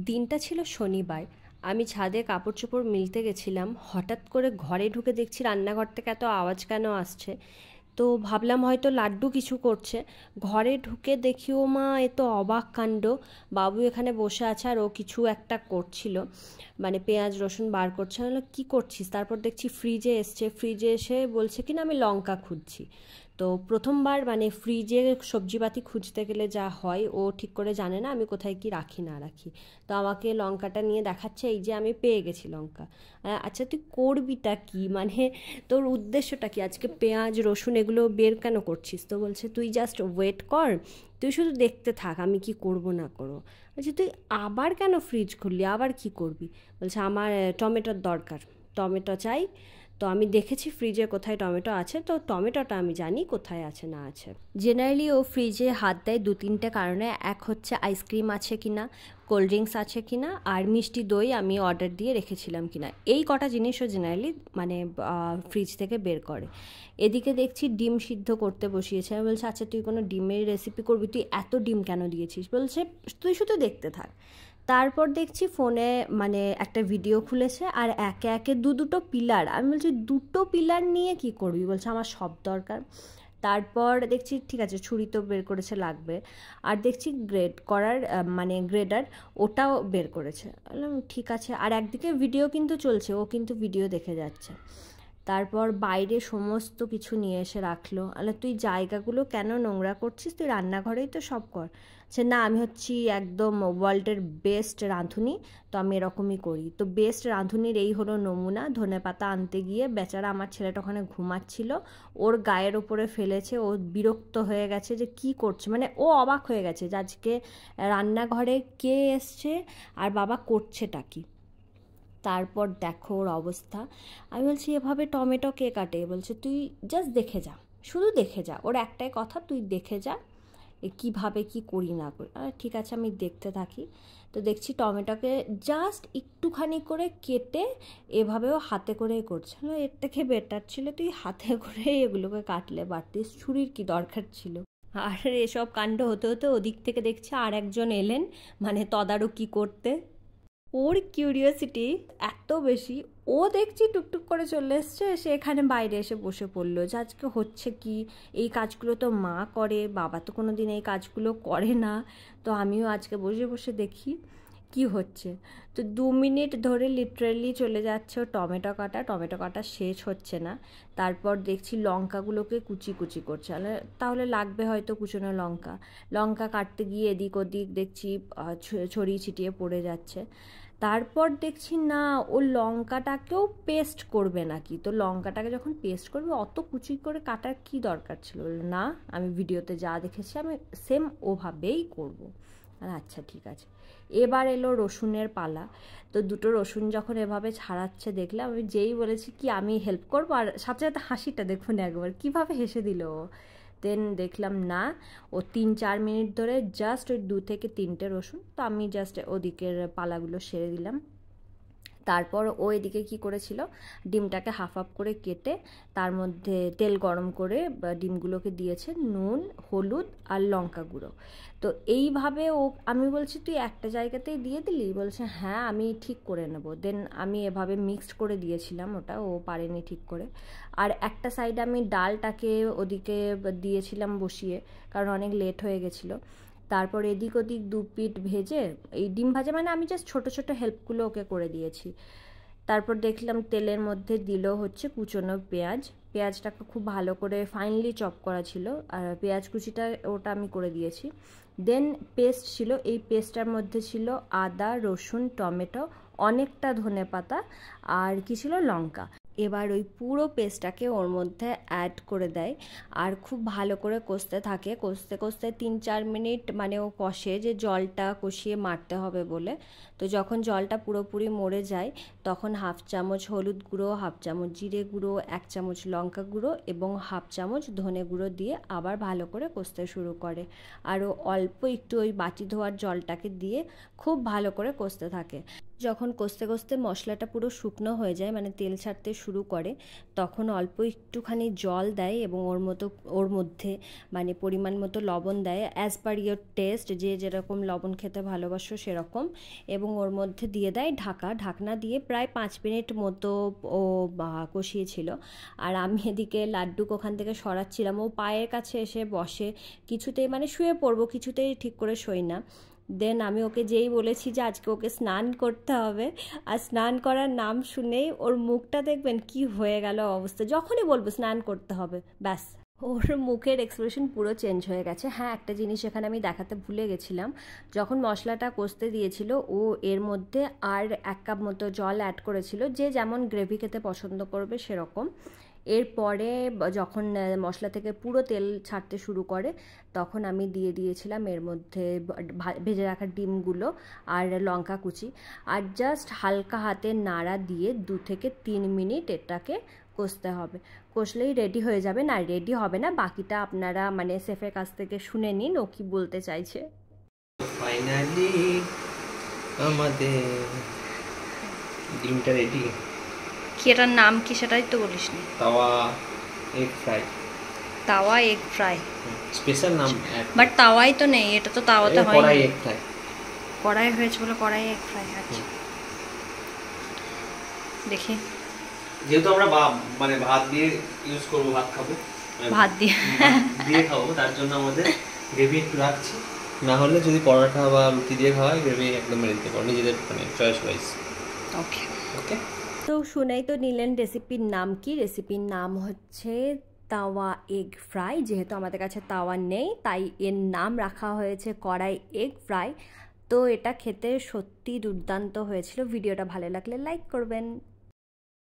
দিনটা ছিল শনিবার। আমি ছাদে কাপড় চোপড় মিলতে গেছিলাম। হঠাৎ করে ঘরে ঢুকে দেখছি রান্নাঘর থেকে এত আওয়াজ কেন আসছে। তো ভাবলাম হয়তো লাড্ডু কিছু করছে। ঘরে ঢুকে দেখি ও মা, এ তো অবাক কাণ্ড। বাবু এখানে বসে আছে আর ও কিছু একটা করছিল, মানে পেঁয়াজ রসুন বার করছে। আমি বললাম, কী করছিস? তারপর দেখছি ফ্রিজে এসছে, ফ্রিজে এসে বলছে কি না আমি লঙ্কা খুঁজছি। তো প্রথমবার মানে ফ্রিজে সবজিপাতি খুঁজতে গেলে যা হয় ও ঠিক করে জানে না আমি কোথায় কি রাখি না রাখি। তো আমাকে লঙ্কাটা নিয়ে দেখাচ্ছে, এই যে আমি পেয়ে গেছি লঙ্কা। আচ্ছা তুই করবিটা কি, মানে তোর উদ্দেশ্যটা কি? আজকে পেঁয়াজ রসুন এগুলো বের কেন করছিস? তো বলছে তুই জাস্ট ওয়েট কর, তুই শুধু দেখতে থাক আমি কি করব না করবো। বলছি তুই আবার কেন ফ্রিজ খুললি, আবার কি করবি? বলছে আমার টমেটোর দরকার, টমেটো চাই। তো আমি দেখেছি ফ্রিজে কোথায় টমেটো আছে, তো টমেটোটা আমি জানি কোথায় আছে না আছে। জেনারেলি ও ফ্রিজে হাত দেয় দু তিনটে কারণে। এক হচ্ছে আইসক্রিম আছে কিনা, কোল্ড ড্রিঙ্কস আছে কিনা, আর মিষ্টি দই আমি অর্ডার দিয়ে রেখেছিলাম কিনা। এই কটা জিনিসও জেনারেলি মানে ফ্রিজ থেকে বের করে। এদিকে দেখছি ডিম সিদ্ধ করতে বসিয়েছে। আমি বলছি আচ্ছা তুই কোনো ডিমের রেসিপি করবি, তুই এত ডিম কেন দিয়েছিস? বলছে তুই শুধু দেখতে থাক। তারপর দেখছি ফোনে মানে একটা ভিডিও খুলেছে আর একে একে দুটো পিলার। আমি বলছি দুটো পিলার নিয়ে কি করবি? বলছে আমার সব দরকার। তারপর দেখছি ঠিক আছে, ছুরি তো বের করেছে, লাগবে। আর দেখছি গ্রেড করার মানে গ্রেডার, ওটাও বের করেছে। বললাম ঠিক আছে। আর একদিকে ভিডিও কিন্তু চলছে, ও কিন্তু ভিডিও দেখে যাচ্ছে। তারপর বাইরে সমস্ত কিছু নিয়ে এসে রাখলো। আরে তুই জায়গাগুলো কেন নোংরা করছিস? তুই রান্নাঘরেই তো সব কর। সে না, আমি হচ্ছি একদম ওয়ার্ল্ডের বেস্ট রাঁধুনি, তো আমি এরকমই করি। তো বেস্ট রাঁধুনির এই হলো নমুনা। ধনেপাতা আনতে গিয়ে বেচারা আমার ছেলেটা ওখানে ঘুমাচ্ছিল, ওর গায়ের ওপরে ফেলেছে। ও বিরক্ত হয়ে গেছে যে কি করছে, মানে ও অবাক হয়ে গেছে যে আজকে রান্নাঘরে কে এসছে আর বাবা করছেটা কি। তারপর দেখো ওর অবস্থা। আমি বলছি এভাবে টমেটো কে কাটে? বলছে তুই জাস্ট দেখে যা, শুধু দেখে যা। ওর একটাই কথা, তুই দেখে যা কীভাবে কি করি না করি। ঠিক আছে আমি দেখতে থাকি। তো দেখছি টমেটোকে জাস্ট একটুখানি করে কেটে এভাবেও হাতে করেই করছে। এর থেকে বেটার ছিল তুই হাতে করে এগুলোকে কাটলে পারতিস, ছুরির কি দরকার ছিল? আর এসব কাণ্ড হতে হতে ওদিক থেকে দেখছি আর একজন এলেন, মানে তদারকি করতে। ওর কিউরিওসিটি এত বেশি, ও দেখছি টুকটুক করে চলে এসছে, সে এখানে বাইরে এসে বসে পড়লো যে আজকে হচ্ছে কি। এই কাজগুলো তো মা করে, বাবা তো কোনো দিন এই কাজগুলো করে না। তো আমিও আজকে বসে বসে দেখি কি হচ্ছে। তো 2 মিনিট ধরে লিটারেলি চলে যাচ্ছে ও টমেটো কাটা, টমেটো কাটা শেষ হচ্ছে না। তারপর দেখছি লঙ্কাগুলোকে কুচি কুচি করছে। তাহলে লাগবে হয়তো কুচনো লঙ্কা। লঙ্কা কাটতে গিয়ে এদিক ওদিক দেখছি ছড়িয়ে ছিটিয়ে পড়ে যাচ্ছে। তারপর দেখছি না, ও লঙ্কাটাকেও পেস্ট করবে নাকি। তো লঙ্কাটাকে যখন পেস্ট করবে অত কুচি করে কাটার কি দরকার ছিল? না, আমি ভিডিওতে যা দেখেছি আমি সেম ওভাবেই করব। আচ্ছা ঠিক আছে। এবার এলো রসুনের পালা। তো দুটো রসুন যখন এভাবে ছাড়াচ্ছে দেখলাম, আমি যেই বলেছি কি আমি হেল্প করবো, আর সাথে সাথে হাসিটা দেখুন একবার কীভাবে হেসে দিল ও। দেন দেখলাম না, ও 3-4 মিনিট ধরে জাস্ট ওই 2 থেকে 3টে রসুন, তো আমি জাস্ট ওদিকের পালাগুলো সেরে দিলাম। তারপর ও এদিকে কী করেছিল, ডিমটাকে হাফ হাফ করে কেটে তার মধ্যে তেল গরম করে ডিমগুলোকে দিয়েছে নুন, হলুদ আর লঙ্কা গুঁড়ো। তো এইভাবে ও, আমি বলছি তুই একটা জায়গাতেই দিয়ে দিলি? বলছে হ্যাঁ আমি ঠিক করে নেবো। দেন আমি এভাবে মিক্সড করে দিয়েছিলাম, ওটা ও পারেনি ঠিক করে। আর একটা সাইডে আমি ডালটাকে ওদিকে দিয়েছিলাম বসিয়ে, কারণ অনেক লেট হয়ে গেছিলো। তারপর এদিক ওদিক 2 পিঠ ভেজে, এই ডিম ভাজা মানে আমি জাস্ট ছোটো ছোটো হেল্পগুলো ওকে করে দিয়েছি। তারপর দেখলাম তেলের মধ্যে দিল হচ্ছে কুচনো পেঁয়াজ। পেঁয়াজটাকে খুব ভালো করে ফাইনলি চপ করা ছিল, আর পেঁয়াজ কুচিটা ওটা আমি করে দিয়েছি। দেন পেস্ট ছিল, এই পেস্টটার মধ্যে ছিল আদা রসুন টমেটো, অনেকটা ধনেপাতা, আর কি ছিল লঙ্কা। এবার ওই পুরো পেস্টটাকে ওর মধ্যে অ্যাড করে দেয় আর খুব ভালো করে কষতে থাকে। কষতে কষতে 3-4 মিনিট মানে ও কষে, যে জলটা কষিয়ে মারতে হবে বলে। তো যখন জলটা পুরোপুরি মরে যায় তখন 1/2 চামচ হলুদ গুঁড়ো, 1/2 চামচ জিরে গুঁড়ো, 1 চামচ লঙ্কা গুঁড়ো এবং 1/2 চামচ ধনে গুঁড়ো দিয়ে আবার ভালো করে কষতে শুরু করে। আরও অল্প একটু ওই বাটি ধোয়ার জলটাকে দিয়ে খুব ভালো করে কষতে থাকে। যখন কষতে কষতে মশলাটা পুরো শুকনো হয়ে যায়, মানে তেল ছাড়তে শুরু করে তখন অল্প একটুখানি জল দেয় এবং ওর মধ্যে মানে পরিমাণ মতো লবণ দেয়, অ্যাজ পার ইয়োর টেস্ট, যে যেরকম লবণ খেতে ভালোবাসো সেরকম, এবং ওর মধ্যে দিয়ে দেয় ঢাকনা দিয়ে প্রায় 5 মিনিট মতো ও কষিয়েছিল। আর আমি এদিকে লাড্ডুকে ওখান থেকে সরাচ্ছিলাম, ও পায়ের কাছে এসে বসে, কিছুতেই মানে শুয়ে পড়বো, কিছুতেই ঠিক করে শোয় না। দেন আমি ওকে যেই বলেছি যে আজকে ওকে স্নান করতে হবে, আর স্নান করার নাম শুনেই ওর মুখটা দেখবেন কি হয়ে গেল অবস্থা, যখনই বলবো স্নান করতে হবে ব্যাস ওর মুখের এক্সপ্রেশন পুরো চেঞ্জ হয়ে গেছে। হ্যাঁ, একটা জিনিস এখানে আমি দেখাতে ভুলে গেছিলাম, যখন মশলাটা কষতে দিয়েছিল ও এর মধ্যে আর 1 কাপ মতো জল অ্যাড করেছিল, যে যেমন গ্রেভি খেতে পছন্দ করবে সেরকম। এরপরে যখন মশলা থেকে পুরো তেল ছাড়তে শুরু করে তখন আমি দিয়ে দিয়েছিলাম এর মধ্যে ভেজে রাখা ডিমগুলো আর লঙ্কা কুচি, আর জাস্ট হালকা হাতে নাড়া দিয়ে 2 থেকে 3 মিনিট এটাকে কষতে হবে। কষলেই রেডি হয়ে যাবে। না, রেডি হবে না, বাকিটা আপনারা মানে শেফের কাছ থেকে শুনে নিন ও কি বলতে চাইছে। ফাইনালি আমাদের ডিমটা রেডি। কি এটার নাম কি সেটাই তো বলিস নি। তাওয়া এগ ফ্রাই। তাওয়া এগ ফ্রাই স্পেশাল নাম, বাট তাওয়াই তো নেই, এটা তো তাওয়াতে হয়। কড়াই এগ ফ্রাই, কড়াই হয়েছে বলে কড়াই এগ ফ্রাই। আচ্ছা দেখি, যেহেতু আমরা মানে ভাত দিয়ে ইউজ করব, ভাত খাবো, ভাত দিয়ে খাবো, তার জন্য আমাদের গ্রেভি একটু রাখছি। না হলে যদি পরোটা বা রুটি দিয়ে খাওয়া হয়, গ্রেভি একদম মেরে দিতে পারো নিজেদের মানে চয়েস ওয়াইজ। ওকে ওকে, তো শুনেই তো নিলেন রেসিপির নাম কি। রেসিপির নাম হচ্ছে তাওয়া এগ ফ্রাই। যেহেতু আমাদের কাছে তাওয়া নেই তাই এর নাম রাখা হয়েছে কড়াই এগ ফ্রাই। তো এটা খেতে সত্যি দুর্দান্ত হয়েছিল। ভিডিওটা ভালো লাগলে লাইক করবেন।